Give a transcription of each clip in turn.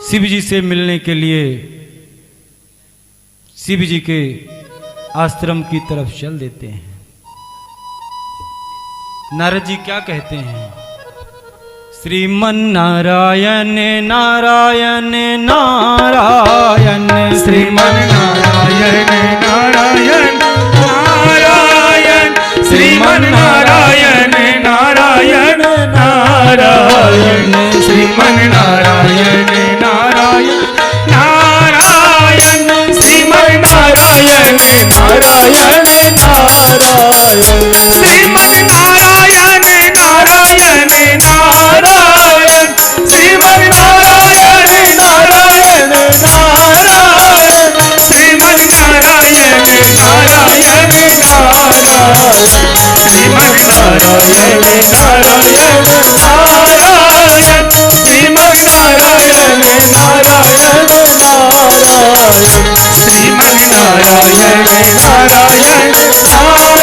शिव जी से मिलने के लिए शिव जी के आश्रम की तरफ चल देते हैं। नारद जी क्या कहते हैं? श्रीमन नारायण नारायण नारायण, श्रीमन नारायण नारायण नारायण, श्रीमन नारायण नारायण नारायण, श्रीमन नारायण नारायण नारायण, श्रीमन नारायण नारायण नारायण, श्रीमन नारायण नारायण नारायण, श्रीमन नारायण नारायण नारायण, श्रीमन नारायण नारायण नारायण, श्रीमन नारायण नारायण नारायण, श्रीमन नारायण नारायण नारायण, श्रीमन नारायण नारायण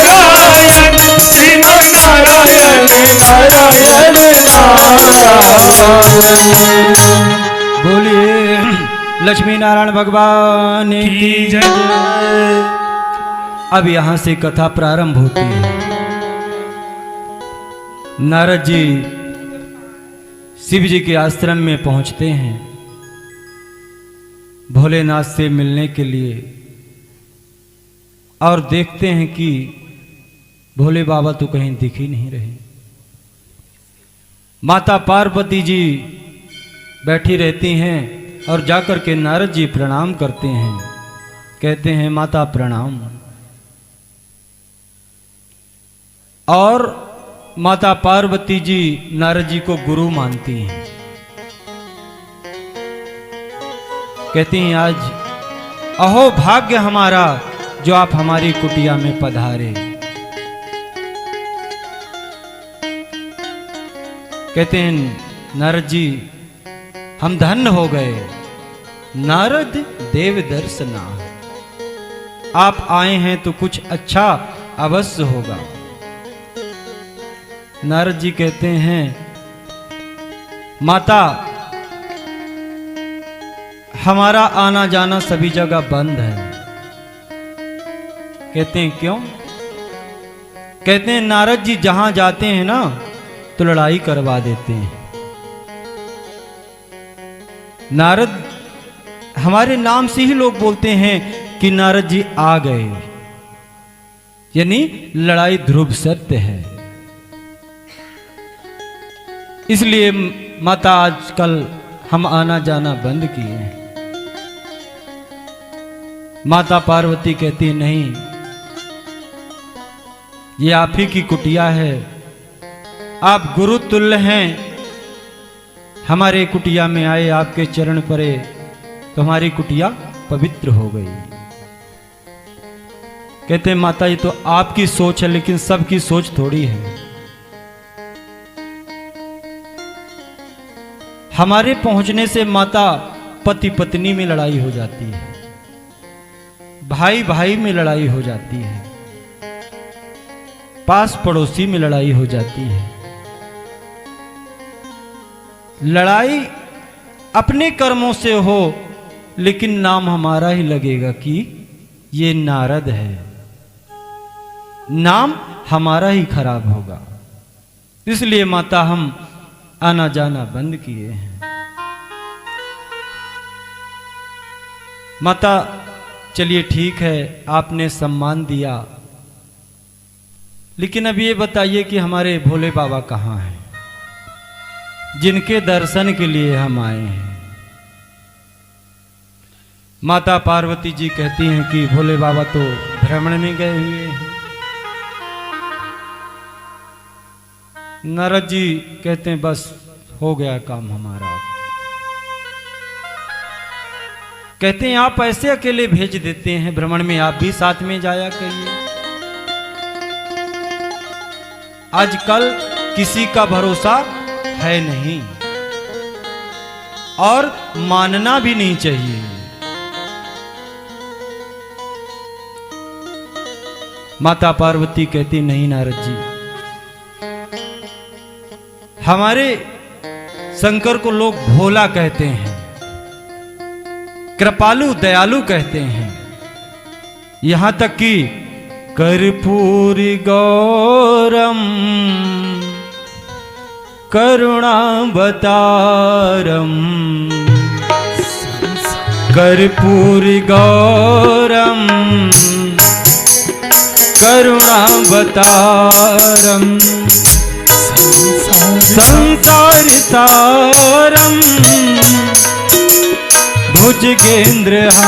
नारायण, श्रीमन नारायण नारायण नारायण। बोलिए लक्ष्मी नारायण भगवान की जय। अब यहां से कथा प्रारंभ होती है। नारद जी शिव जी के आश्रम में पहुंचते हैं भोलेनाथ से मिलने के लिए, और देखते हैं कि भोले बाबा तो कहीं दिख ही नहीं रहे। माता पार्वती जी बैठी रहती हैं और जाकर के नारद जी प्रणाम करते हैं, कहते हैं माता प्रणाम। और माता पार्वती जी नारद जी को गुरु मानती हैं, कहती हैं आज अहो भाग्य हमारा जो आप हमारी कुटिया में पधारे। कहते हैं नारद जी हम धन्य हो गए, नारद देव दर्शना, आप आए हैं तो कुछ अच्छा अवश्य होगा। नारद जी कहते हैं माता हमारा आना जाना सभी जगह बंद है। कहते हैं क्यों? कहते हैं नारद जी जहां जाते हैं ना तो लड़ाई करवा देते हैं। नारद हमारे नाम से ही लोग बोलते हैं कि नारद जी आ गए, यानी लड़ाई ध्रुव सत्य है। इसलिए माता आजकल हम आना जाना बंद किए हैं। माता पार्वती कहती नहीं, ये आप ही की कुटिया है, आप गुरु तुल्य हैं, हमारे कुटिया में आए, आपके चरण परे तो हमारी कुटिया पवित्र हो गई। कहते हैं माता ये तो आपकी सोच है, लेकिन सबकी सोच थोड़ी है। हमारे पहुंचने से माता पति पत्नी में लड़ाई हो जाती है, भाई भाई में लड़ाई हो जाती है, पास पड़ोसी में लड़ाई हो जाती है। लड़ाई अपने कर्मों से हो, लेकिन नाम हमारा ही लगेगा कि ये नारद है, नाम हमारा ही खराब होगा। इसलिए माता हम आना जाना बंद किए हैं। माता चलिए ठीक है, आपने सम्मान दिया, लेकिन अब ये बताइए कि हमारे भोले बाबा कहाँ हैं, जिनके दर्शन के लिए हम आए हैं। माता पार्वती जी कहती हैं कि भोले बाबा तो भ्रमण में गए हुए हैं। नारद जी कहते हैं बस हो गया काम हमारा। कहते हैं आप ऐसे अकेले भेज देते हैं भ्रमण में, आप भी साथ में जाया करिए। आजकल किसी का भरोसा है नहीं और मानना भी नहीं चाहिए। माता पार्वती कहती नहीं नारद जी, हमारे शंकर को लोग भोला कहते हैं, कृपालु दयालु कहते हैं। यहां तक कि कर्पूरी गौरम करुणावतारम, कर्पूरी गौरम करुणावतारम, संसार सारम भुजगेंद्रहारम,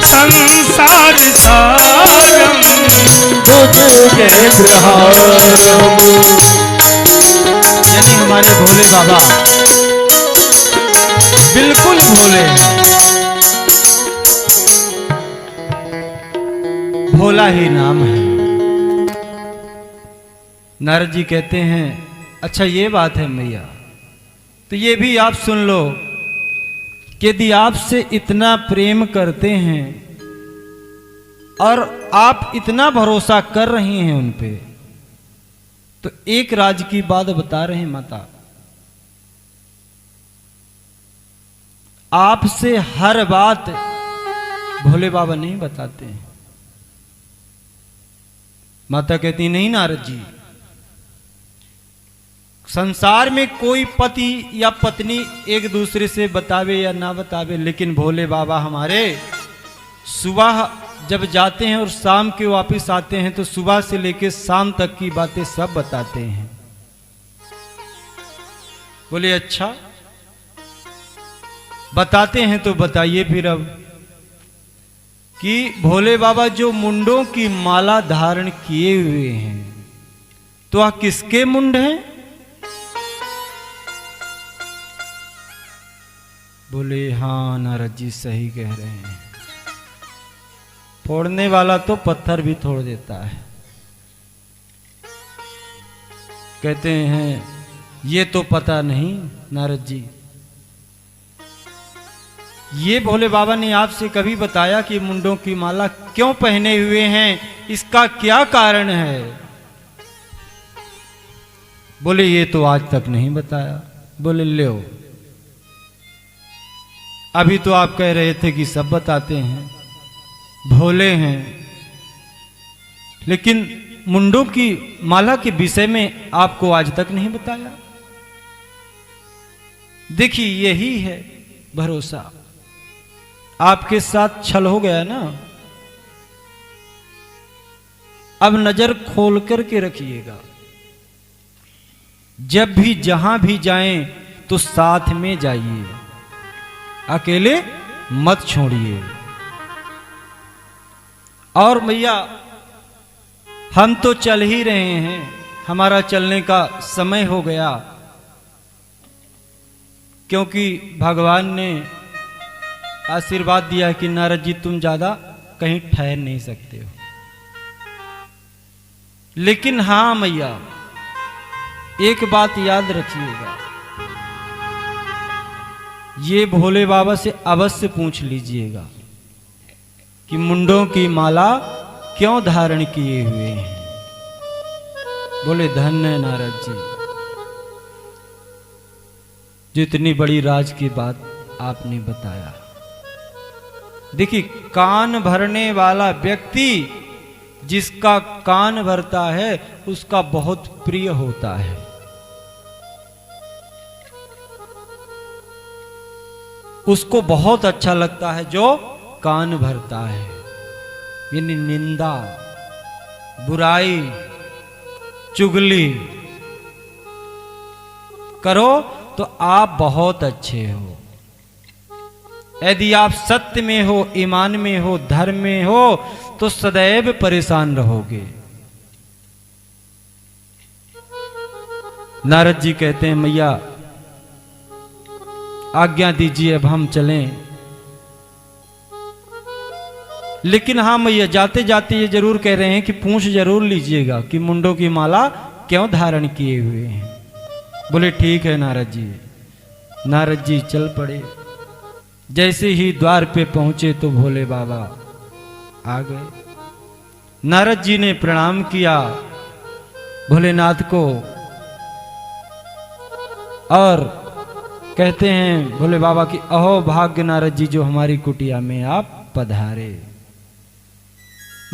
संसार सारम भुजगेंद्रहारम। यानी हमारे भोले बाबा बिल्कुल भोले हैं, भोला ही नाम है। नारद जी कहते हैं अच्छा ये बात है मैया, तो ये भी आप सुन लो कि यदि आपसे इतना प्रेम करते हैं और आप इतना भरोसा कर रही हैं उन पे, तो एक राज की बात बता रहे हैं माता, आपसे हर बात भोले बाबा नहीं बताते हैं। माता कहती नहीं नारद जी, संसार में कोई पति या पत्नी एक दूसरे से बतावे या ना बतावे, लेकिन भोले बाबा हमारे सुबह जब जाते हैं और शाम के वापस आते हैं तो सुबह से लेकर शाम तक की बातें सब बताते हैं। बोले अच्छा बताते हैं तो बताइए फिर अब कि भोले बाबा जो मुंडों की माला धारण किए हुए हैं तो वह किसके मुंड हैं? बोले हाँ नारद जी सही कह रहे हैं, फोड़ने वाला तो पत्थर भी तोड़ देता है। कहते हैं ये तो पता नहीं नारद जी, ये भोले बाबा ने आपसे कभी बताया कि मुंडों की माला क्यों पहने हुए हैं, इसका क्या कारण है? बोले ये तो आज तक नहीं बताया। बोले लो, अभी तो आप कह रहे थे कि सब बताते हैं, भोले हैं, लेकिन मुंडों की माला के विषय में आपको आज तक नहीं बताया। देखिए यही है भरोसा, आपके साथ छल हो गया ना, अब नजर खोल करके रखिएगा, जब भी जहां भी जाएं तो साथ में जाइए, अकेले मत छोड़िए। और भैया हम तो चल ही रहे हैं, हमारा चलने का समय हो गया, क्योंकि भगवान ने आशीर्वाद दिया कि नारद जी तुम ज्यादा कहीं ठहर नहीं सकते हो। लेकिन हां मैया एक बात याद रखिएगा, ये भोले बाबा से अवश्य पूछ लीजिएगा कि मुंडों की माला क्यों धारण किए हुए हैं। बोले धन्य नारद जी, जितनी बड़ी राज की बात आपने बताया। देखिए कान भरने वाला व्यक्ति जिसका कान भरता है उसका बहुत प्रिय होता है। उसको बहुत अच्छा लगता है जो कान भरता है। यानी निंदा, बुराई, चुगली करो तो आप बहुत अच्छे हो, यदि आप सत्य में हो, ईमान में हो, धर्म में हो तो सदैव परेशान रहोगे। नारद जी कहते हैं मैया आज्ञा दीजिए अब हम चलें। लेकिन हाँ मैया जाते जाते ये जरूर कह रहे हैं कि पूछ जरूर लीजिएगा कि मुंडों की माला क्यों धारण किए हुए हैं। बोले ठीक है नारद जी। नारद जी चल पड़े। जैसे ही द्वार पे पहुंचे तो भोले बाबा आ गए। नारद जी ने प्रणाम किया भोलेनाथ को और कहते हैं भोले बाबा की अहो भाग्य नारद जी जो हमारी कुटिया में आप पधारे।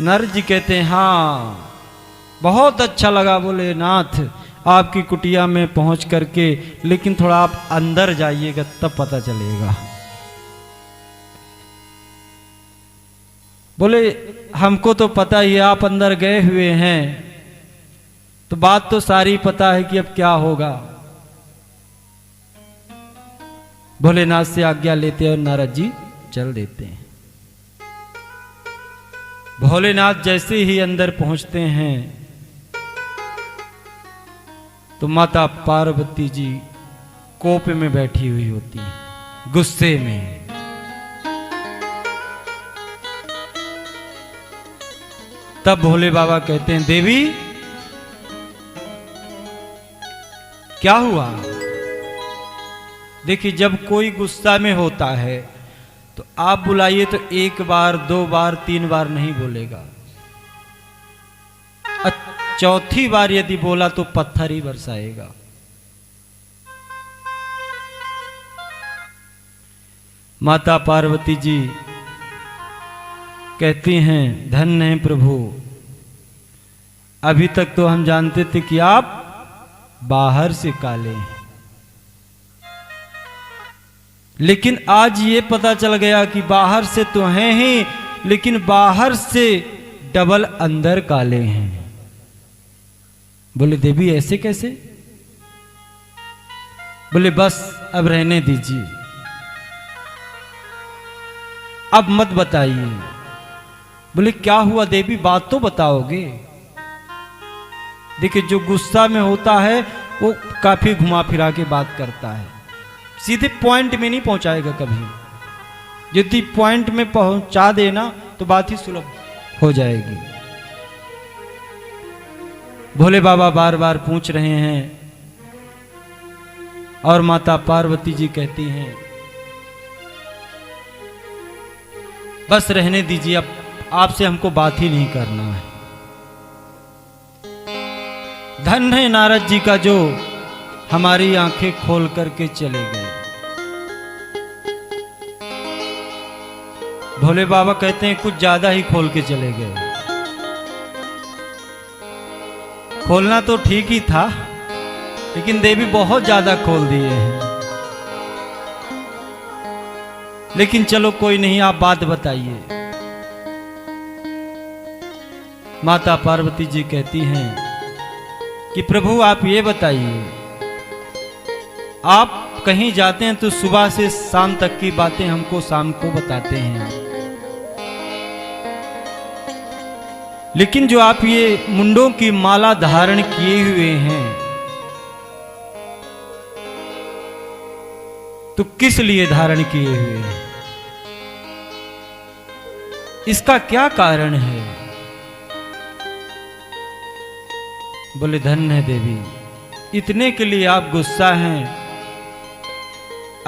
नारद जी कहते हैं हाँ बहुत अच्छा लगा बोले नाथ आपकी कुटिया में पहुंच करके, लेकिन थोड़ा आप अंदर जाइएगा तब पता चलेगा। बोले हमको तो पता ही है आप अंदर गए हुए हैं, तो बात तो सारी पता है कि अब क्या होगा। भोलेनाथ से आज्ञा लेते और नारद जी चल देते हैं। भोलेनाथ जैसे ही अंदर पहुंचते हैं तो माता पार्वती जी कोप में बैठी हुई होती हैं, गुस्से में। तब भोले बाबा कहते हैं देवी क्या हुआ। देखिए जब कोई गुस्सा में होता है तो आप बुलाइए तो एक बार दो बार तीन बार नहीं बोलेगा, चौथी बार यदि बोला तो पत्थर ही बरसाएगा। माता पार्वती जी कहती हैं धन्य है प्रभु, अभी तक तो हम जानते थे कि आप बाहर से काले हैं, लेकिन आज ये पता चल गया कि बाहर से तो हैं ही, लेकिन बाहर से डबल अंदर काले हैं। बोले देवी ऐसे कैसे। बोले बस अब रहने दीजिए, अब मत बताइए। बोले क्या हुआ देवी बात तो बताओगे। देखिए जो गुस्सा में होता है वो काफी घुमा फिरा के बात करता है, सीधे पॉइंट में नहीं पहुंचाएगा कभी। यदि पॉइंट में पहुंचा देना तो बात ही सुलभ हो जाएगी। भोले बाबा बार बार पूछ रहे हैं और माता पार्वती जी कहती हैं बस रहने दीजिए, अब आपसे हमको बात ही नहीं करना है। धन्य है नारद जी का जो हमारी आंखें खोल करके चले गए। भोले बाबा कहते हैं कुछ ज्यादा ही खोल के चले गए। खोलना तो ठीक ही था, लेकिन देवी बहुत ज्यादा खोल दिए हैं। लेकिन चलो कोई नहीं, आप बात बताइए। माता पार्वती जी कहती हैं कि प्रभु आप ये बताइए, आप कहीं जाते हैं तो सुबह से शाम तक की बातें हमको शाम को बताते हैं, लेकिन जो आप ये मुंडों की माला धारण किए हुए हैं तो किस लिए धारण किए हुए हैं, इसका क्या कारण है। बोले धन्य है देवी, इतने के लिए आप गुस्सा हैं।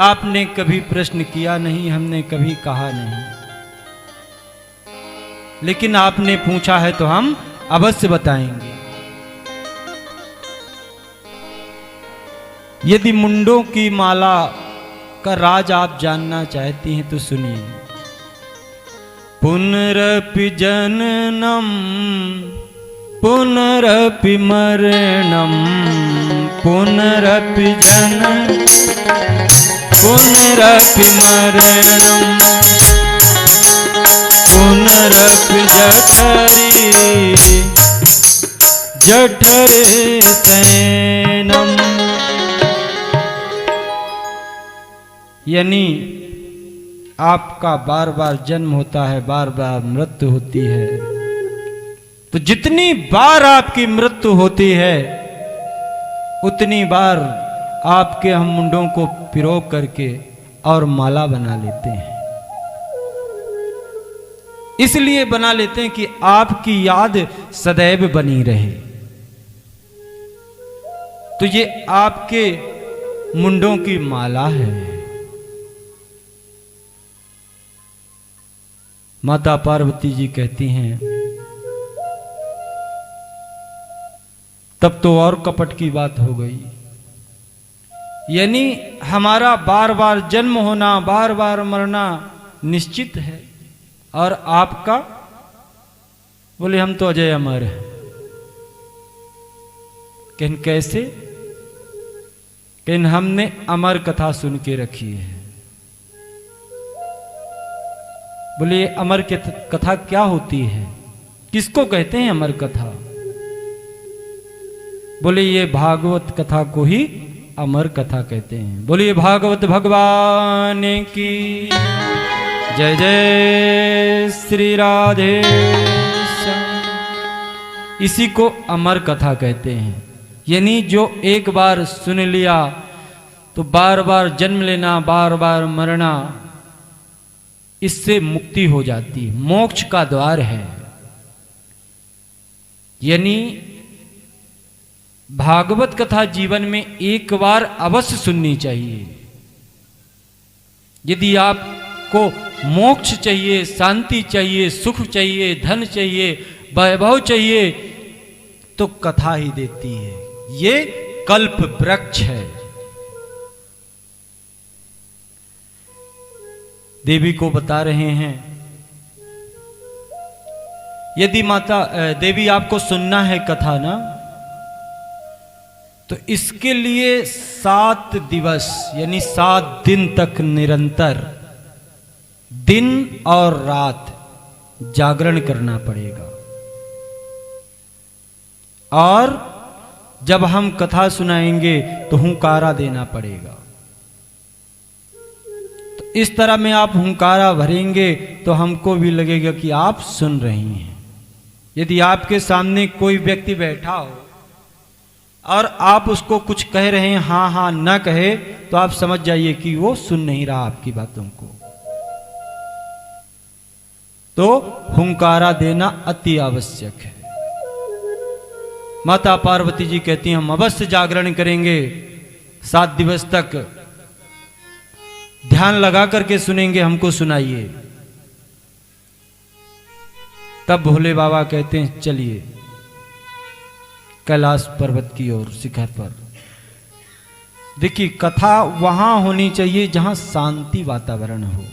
आपने कभी प्रश्न किया नहीं, हमने कभी कहा नहीं, लेकिन आपने पूछा है तो हम अवश्य बताएंगे। यदि मुंडों की माला का राज आप जानना चाहती हैं तो सुनिए। पुनरपि जननम पुनरपि मरणम पुनरपि जननम पुनरपि मरणम पुनरपि जठरी जठरे शयनम। यानी आपका बार बार जन्म होता है, बार बार मृत्यु होती है, तो जितनी बार आपकी मृत्यु होती है उतनी बार आपके हम मुंडों को पिरो करके और माला बना लेते हैं। इसलिए बना लेते हैं कि आपकी याद सदैव बनी रहे। तो ये आपके मुंडों की माला है। माता पार्वती जी कहती हैं तब तो और कपट की बात हो गई। यानी हमारा बार बार जन्म होना, बार बार मरना निश्चित है। और आपका? बोले हम तो अजय अमर हैं। किन कैसे? किन हमने अमर कथा सुन के रखी है। बोले ये अमर कथा क्या होती है, किसको कहते हैं अमर कथा? बोले ये भागवत कथा को ही अमर कथा कहते हैं। बोलिए भागवत भगवान की जय जय श्री राधे श्याम। इसी को अमर कथा कहते हैं। यानी जो एक बार सुन लिया तो बार बार जन्म लेना, बार बार मरना, इससे मुक्ति हो जाती है, मोक्ष का द्वार है। यानी भागवत कथा जीवन में एक बार अवश्य सुननी चाहिए। यदि आपको मोक्ष चाहिए, शांति चाहिए, सुख चाहिए, धन चाहिए, वैभव चाहिए, तो कथा ही देती है। ये कल्प वृक्ष है। देवी को बता रहे हैं, यदि माता देवी आपको सुनना है कथा ना, तो इसके लिए 7 दिवस यानी 7 दिन तक निरंतर दिन और रात जागरण करना पड़ेगा। और जब हम कथा सुनाएंगे तो हुंकारा देना पड़ेगा। तो इस तरह में आप हुंकारा भरेंगे तो हमको भी लगेगा कि आप सुन रही हैं। यदि आपके सामने कोई व्यक्ति बैठा हो और आप उसको कुछ कह रहे हैं, हाँ हाँ ना कहे, तो आप समझ जाइए कि वो सुन नहीं रहा आपकी बातों को। तो हुंकारा देना अति आवश्यक है। माता पार्वती जी कहती हैं हम अवश्य जागरण करेंगे, 7 दिवस तक ध्यान लगा करके सुनेंगे, हमको सुनाइए। तब भोले बाबा कहते हैं चलिए कैलाश पर्वत की ओर, शिखर पर। देखिए कथा वहां होनी चाहिए जहां शांति वातावरण हो,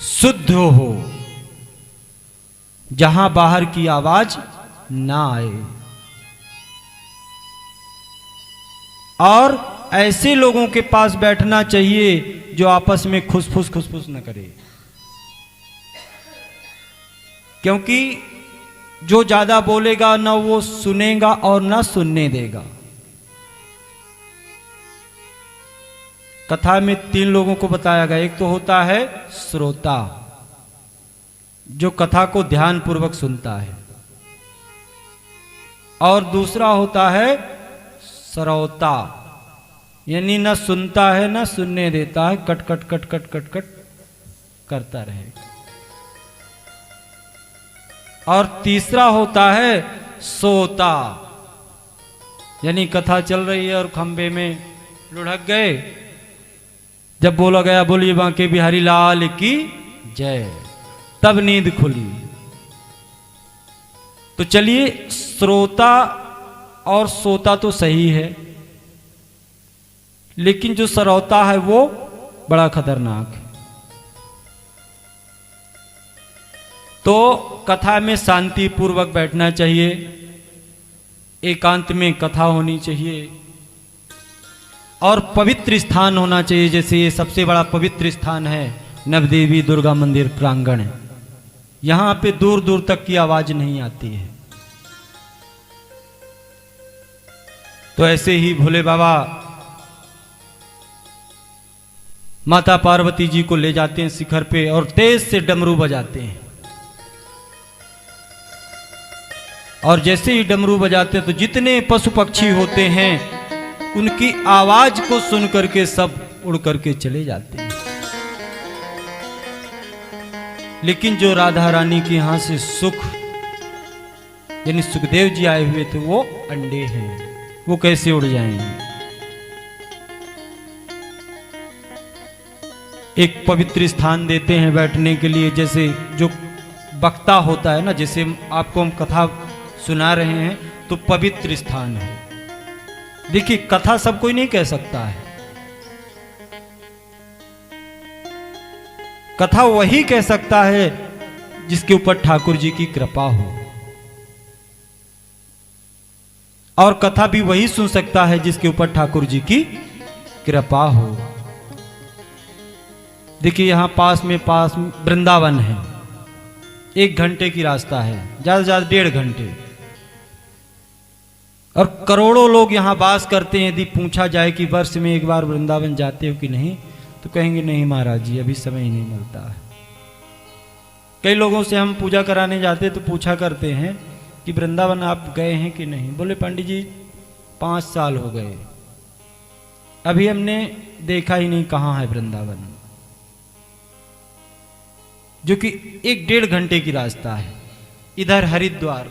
शुद्ध हो, जहां बाहर की आवाज ना आए। और ऐसे लोगों के पास बैठना चाहिए जो आपस में खुसफुस न करे, क्योंकि जो ज्यादा बोलेगा ना वो सुनेगा और ना सुनने देगा। कथा में 3 लोगों को बताया गया। एक तो होता है श्रोता, जो कथा को ध्यान पूर्वक सुनता है, और दूसरा होता है श्रोता, यानी ना सुनता है ना सुनने देता है, cut cut cut cut cut cut करता रहेगा। और तीसरा होता है सोता, यानी कथा चल रही है और खंबे में लुढ़क गए, जब बोला गया बोलिए बांके बिहारी लाल की जय, तब नींद खुली। तो चलिए श्रोता और सोता तो सही है, लेकिन जो श्रोता है वो बड़ा खतरनाक है। तो कथा में शांति पूर्वक बैठना चाहिए, एकांत में कथा होनी चाहिए, और पवित्र स्थान होना चाहिए। जैसे ये सबसे बड़ा पवित्र स्थान है नवदेवी दुर्गा मंदिर प्रांगण है, यहां पे दूर दूर तक की आवाज नहीं आती है। तो ऐसे ही भोले बाबा माता पार्वती जी को ले जाते हैं शिखर पे और तेज से डमरू बजाते हैं। और जैसे ही डमरू बजाते हैं तो जितने पशु पक्षी होते हैं उनकी आवाज को सुन करके सब उड़ करके चले जाते हैं। लेकिन जो राधा रानी के यहां से सुख यानी सुखदेव जी आए हुए थे वो अंडे हैं, वो कैसे उड़ जाएंगे। एक पवित्र स्थान देते हैं बैठने के लिए, जैसे जो वक्ता होता है ना, जैसे आपको हम कथा सुना रहे हैं तो पवित्र स्थान है, देखिए कथा सब कोई नहीं कह सकता है, कथा वही कह सकता है जिसके ऊपर ठाकुर जी की कृपा हो, और कथा भी वही सुन सकता है जिसके ऊपर ठाकुर जी की कृपा हो। देखिए यहां पास में वृंदावन है, 1 घंटे की रास्ता है, ज्यादा से ज्यादा 1.5 घंटे, और करोड़ों लोग यहां वास करते हैं। यदि पूछा जाए कि वर्ष में एक बार वृंदावन जाते हो कि नहीं, तो कहेंगे नहीं महाराज जी, अभी समय ही नहीं मिलता है। कई लोगों से हम पूजा कराने जाते तो पूछा करते हैं कि वृंदावन आप गए हैं कि नहीं, बोले पंडित जी 5 साल हो गए, अभी हमने देखा ही नहीं कहाँ है वृंदावन, जो कि 1-1.5 घंटे की रास्ता है। इधर हरिद्वार,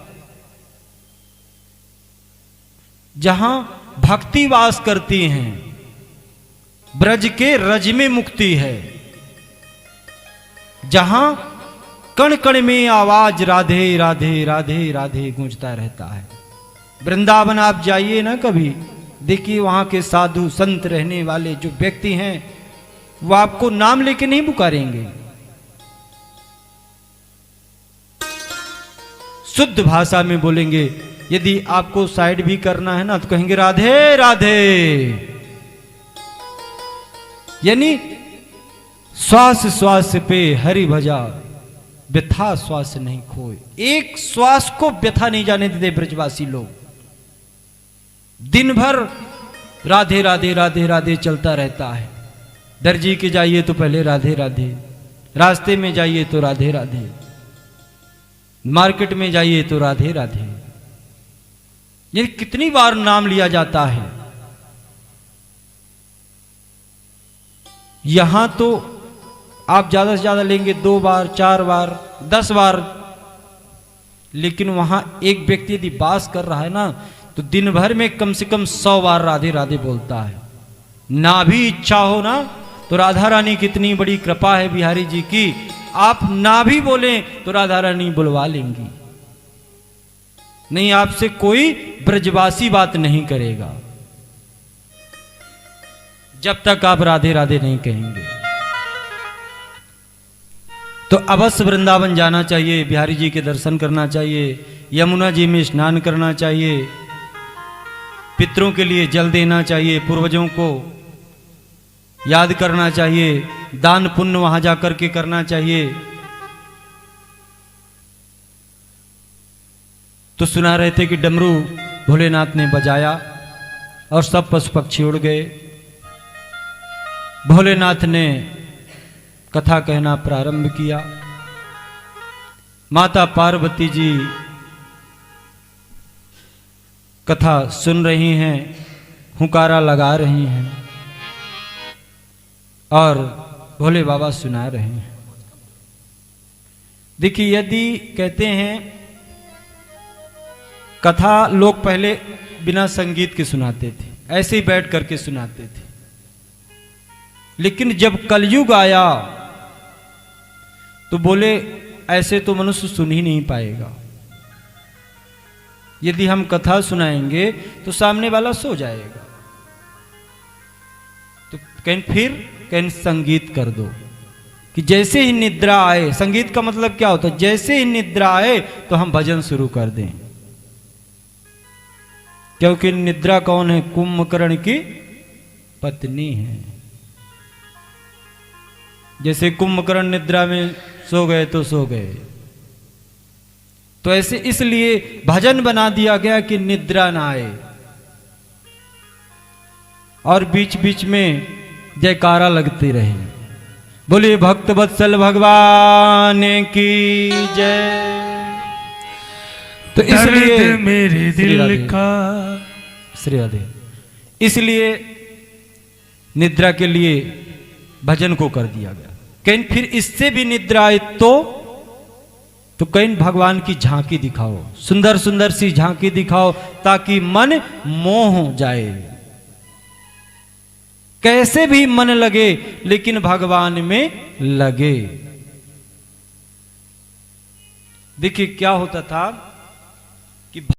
जहां भक्ति वास करती हैं, ब्रज के रज में मुक्ति है, जहां कण कण में आवाज राधे राधे राधे राधे गूंजता रहता है। वृंदावन आप जाइए ना कभी, देखिए वहां के साधु संत रहने वाले जो व्यक्ति हैं, वो आपको नाम लेके नहीं पुकारेंगे, शुद्ध भाषा में बोलेंगे। यदि आपको साइड भी करना है ना तो कहेंगे राधे राधे, यानी श्वास श्वास पे हरि भजा, व्यथा श्वास नहीं खोए। एक श्वास को व्यथा नहीं जाने देते ब्रजवासी लोग, दिन भर राधे राधे राधे राधे चलता रहता है। दर्जी के जाइए तो पहले राधे राधे, रास्ते में जाइए तो राधे राधे, मार्केट में जाइए तो राधे राधे। ये कितनी बार नाम लिया जाता है। यहां तो आप ज्यादा से ज्यादा लेंगे 2 बार 4 बार 10 बार, लेकिन वहां एक व्यक्ति यदि वास कर रहा है ना, तो दिन भर में कम से कम 100 बार राधे राधे बोलता है। ना भी इच्छा हो ना, तो राधा रानी कितनी बड़ी कृपा है बिहारी जी की, आप ना भी बोलें तो राधा रानी बुलवा लेंगी। नहीं, आपसे कोई ब्रजवासी बात नहीं करेगा जब तक आप राधे राधे नहीं कहेंगे। तो अवश्य वृंदावन जाना चाहिए, बिहारी जी के दर्शन करना चाहिए, यमुना जी में स्नान करना चाहिए, पितरों के लिए जल देना चाहिए, पूर्वजों को याद करना चाहिए, दान पुण्य वहां जाकर के करना चाहिए। तो सुना रहे थे कि डमरू भोलेनाथ ने बजाया और सब पशु पक्षी उड़ गए। भोलेनाथ ने कथा कहना प्रारंभ किया। माता पार्वती जी कथा सुन रही हैं, हुंकारा लगा रही हैं और भोले बाबा सुना रहे हैं। देखिए, यदि कहते हैं कथा लोग पहले बिना संगीत के सुनाते थे, ऐसे ही बैठ करके सुनाते थे, लेकिन जब कलयुग आया तो बोले ऐसे तो मनुष्य सुन ही नहीं पाएगा। यदि हम कथा सुनाएंगे तो सामने वाला सो जाएगा, तो कहीं संगीत कर दो कि जैसे ही निद्रा आए। संगीत का मतलब क्या होता है? जैसे ही निद्रा आए तो हम भजन शुरू कर दें, क्योंकि निद्रा कौन है? कुंभकर्ण की पत्नी है। जैसे कुंभकर्ण निद्रा में सो गए तो सो गए, तो ऐसे इसलिए भजन बना दिया गया कि निद्रा ना आए, और बीच बीच में जयकारा लगती रहे। बोलिए भक्त वत्सल भगवान की जय। तो इसलिए मेरे दिल का श्री राधे, इसलिए निद्रा के लिए भजन को कर दिया गया। कहीं फिर इससे भी निद्रा आए तो कहीं भगवान की झांकी दिखाओ, सुंदर सुंदर सी झांकी दिखाओ, ताकि मन मोह जाए। कैसे भी मन लगे लेकिन भगवान में लगे। देखिए क्या होता था कि